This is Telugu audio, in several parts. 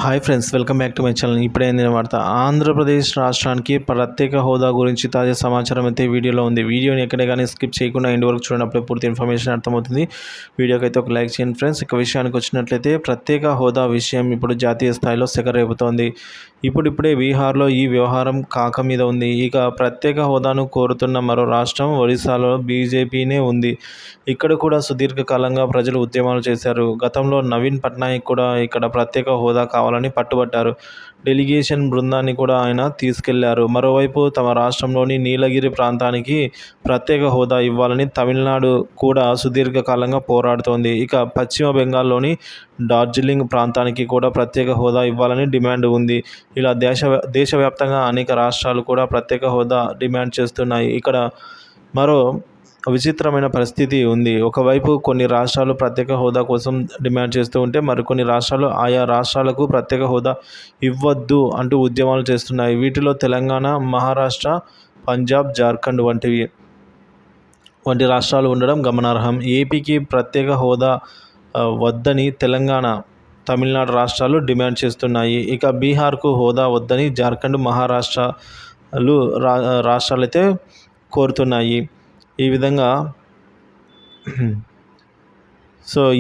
Hi friends, welcome back to my channel. ఇప్పుడే అందిన వార్త. ఆంధ్రప్రదేశ్ రాష్ట్రానికి ప్రత్యేక హోదా గురించి తాజా సమాచారం అయితే వీడియోలో ఉంది. వీడియోని ఎక్కడే కానీ స్కిప్ చేయకుండా ఎండ్ వరకు చూడనప్పుడే పూర్తి ఇన్ఫర్మేషన్ అర్థమవుతుంది. వీడియోకి అయితే ఒక లైక్ చేయండి ఫ్రెండ్స్. ఇక విషయానికి వచ్చినట్లయితే ప్రత్యేక హోదా విషయం ఇప్పుడు జాతీయ స్థాయిలో సెగరేపుతోంది. ఇప్పుడిప్పుడే బీహార్లో ఈ వ్యవహారం కాక మీద ఉంది. ఇక ప్రత్యేక హోదాను కోరుతున్న మరో రాష్ట్రం ఒడిశాలో బీజేపీనే ఉంది. ఇక్కడ కూడా సుదీర్ఘకాలంగా ప్రజలు ఉద్యమాలు చేశారు. గతంలో నవీన్ పట్నాయక్ కూడా ఇక్కడ ప్రత్యేక హోదా కావాలని పట్టుబట్టారు. డెలిగేషన్ బృందాన్ని కూడా ఆయన తీసుకెళ్లారు. మరోవైపు తమ రాష్ట్రంలోని నీలగిరి ప్రాంతానికి ప్రత్యేక హోదా ఇవ్వాలని తమిళనాడు కూడా సుదీర్ఘకాలంగా పోరాడుతోంది. ఇక పశ్చిమ బెంగాల్లోని డార్జిలింగ్ ప్రాంతానికి కూడా ప్రత్యేక హోదా ఇవ్వాలని డిమాండ్ ఉంది. ఇలా దేశవ్యాప్తంగా అనేక రాష్ట్రాలు కూడా ప్రత్యేక హోదా డిమాండ్ చేస్తున్నాయి. ఇక్కడ మరో విచిత్రమైన పరిస్థితి ఉంది. ఒకవైపు కొన్ని రాష్ట్రాలు ప్రత్యేక హోదా కోసం డిమాండ్ చేస్తూ ఉంటే, మరికొన్ని రాష్ట్రాలు ఆయా రాష్ట్రాలకు ప్రత్యేక హోదా ఇవ్వద్దు అంటూ ఉద్యమాలు చేస్తున్నాయి. వీటిలో తెలంగాణ, మహారాష్ట్ర, పంజాబ్, జార్ఖండ్ వంటి రాష్ట్రాలు ఉండడం గమనార్హం. ఏపీకి ప్రత్యేక హోదా వద్దని తెలంగాణ, తమిళనాడు రాష్ట్రాలు డిమాండ్ చేస్తున్నాయి. ఇక బీహార్కు హోదా వద్దని జార్ఖండ్, మహారాష్ట్రలు రాష్ట్రాలైతే కోరుతున్నాయి. ఈ విధంగా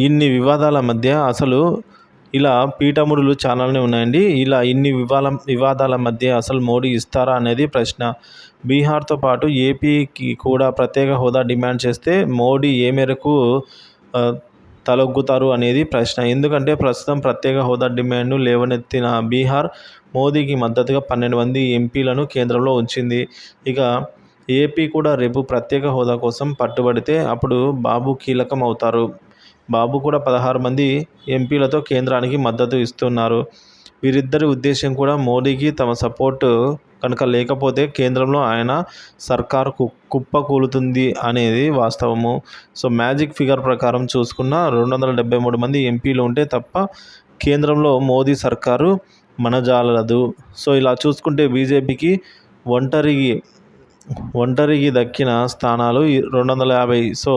ఇన్ని వివాదాల మధ్య అసలు ఇలా పీఠముడులు చాలానే ఉన్నాయండి. ఇలా ఇన్ని వివాదాల మధ్య అసలు మోడీ ఇస్తారా అనేది ప్రశ్న. బీహార్తో పాటు ఏపీకి కూడా ప్రత్యేక హోదా డిమాండ్ చేస్తే మోడీ ఏ మేరకు తలొగ్గుతారు అనేది ప్రశ్న. ఎందుకంటే ప్రస్తుతం ప్రత్యేక హోదా డిమాండ్ను లేవనెత్తిన బీహార్ మోదీకి మద్దతుగా 12 మంది ఎంపీలను కేంద్రంలో ఉంచింది. ఇక ఏపీ కూడా రేపు ప్రత్యేక హోదా కోసం పట్టుబడితే అప్పుడు బాబు కీలకం అవుతారు. బాబు కూడా 16 మంది ఎంపీలతో కేంద్రానికి మద్దతు ఇస్తున్నారు. వీరిద్దరి ఉద్దేశం కూడా మోడీకి తమ సపోర్టు కనుక లేకపోతే కేంద్రంలో ఆయన సర్కారు కుప్పకూలుతుంది అనేది వాస్తవము. మ్యాజిక్ ఫిగర్ ప్రకారం చూసుకున్న 273 మంది ఎంపీలు ఉంటే తప్ప కేంద్రంలో మోదీ సర్కారు మనజాలదు. ఇలా చూసుకుంటే బీజేపీకి ఒంటరికి దక్కిన స్థానాలు 250.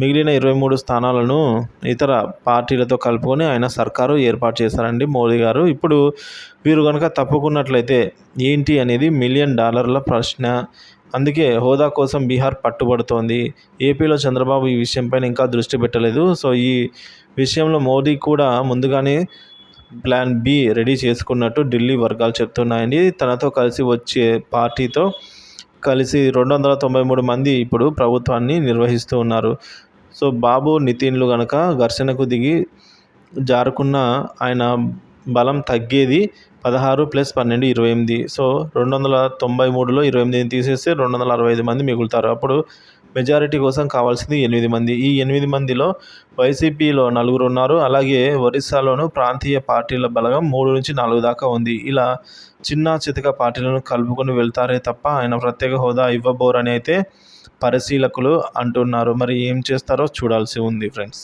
మిగిలిన 23 స్థానాలను ఇతర పార్టీలతో కలుపుకొని ఆయన సర్కారు ఏర్పాటు చేశారండి మోదీ గారు. ఇప్పుడు వీరు కనుక తప్పుకున్నట్లయితే ఏంటి అనేది $1 మిలియన్ ప్రశ్న. అందుకే హోదా కోసం బీహార్ పట్టుబడుతోంది. ఏపీలో చంద్రబాబు ఈ విషయంపైన ఇంకా దృష్టి పెట్టలేదు. ఈ విషయంలో మోదీ కూడా ముందుగానే ప్లాన్ బి రెడీ చేసుకున్నట్టు ఢిల్లీ వర్గాలు చెప్తున్నాయండి. తనతో కలిసి వచ్చే పార్టీతో కలిసి 293 మంది ఇప్పుడు ప్రభుత్వాన్ని నిర్వహిస్తూ ఉన్నారు. బాబు, నితిన్లు కనుక ఘర్షణకు దిగి జారుకున్న ఆయన బలం తగ్గేది 16 + 12 28. 293లో 28 తీసేస్తే 265 మంది మిగులుతారు. అప్పుడు మెజారిటీ కోసం కావాల్సింది 8 మంది. ఈ 8 మందిలో వైసీపీలో 4 ఉన్నారు. అలాగే ఒరిస్సాలోనూ ప్రాంతీయ పార్టీల బలగం 3 నుంచి 4 దాకా ఉంది. ఇలా చిన్న చితక పార్టీలను కలుపుకొని వెళ్తారే తప్ప ఆయన ప్రత్యేక హోదా ఇవ్వబోరని అయితే పరిశీలకులు అంటున్నారు. మరి ఏం చేస్తారో చూడాల్సి ఉంది ఫ్రెండ్స్.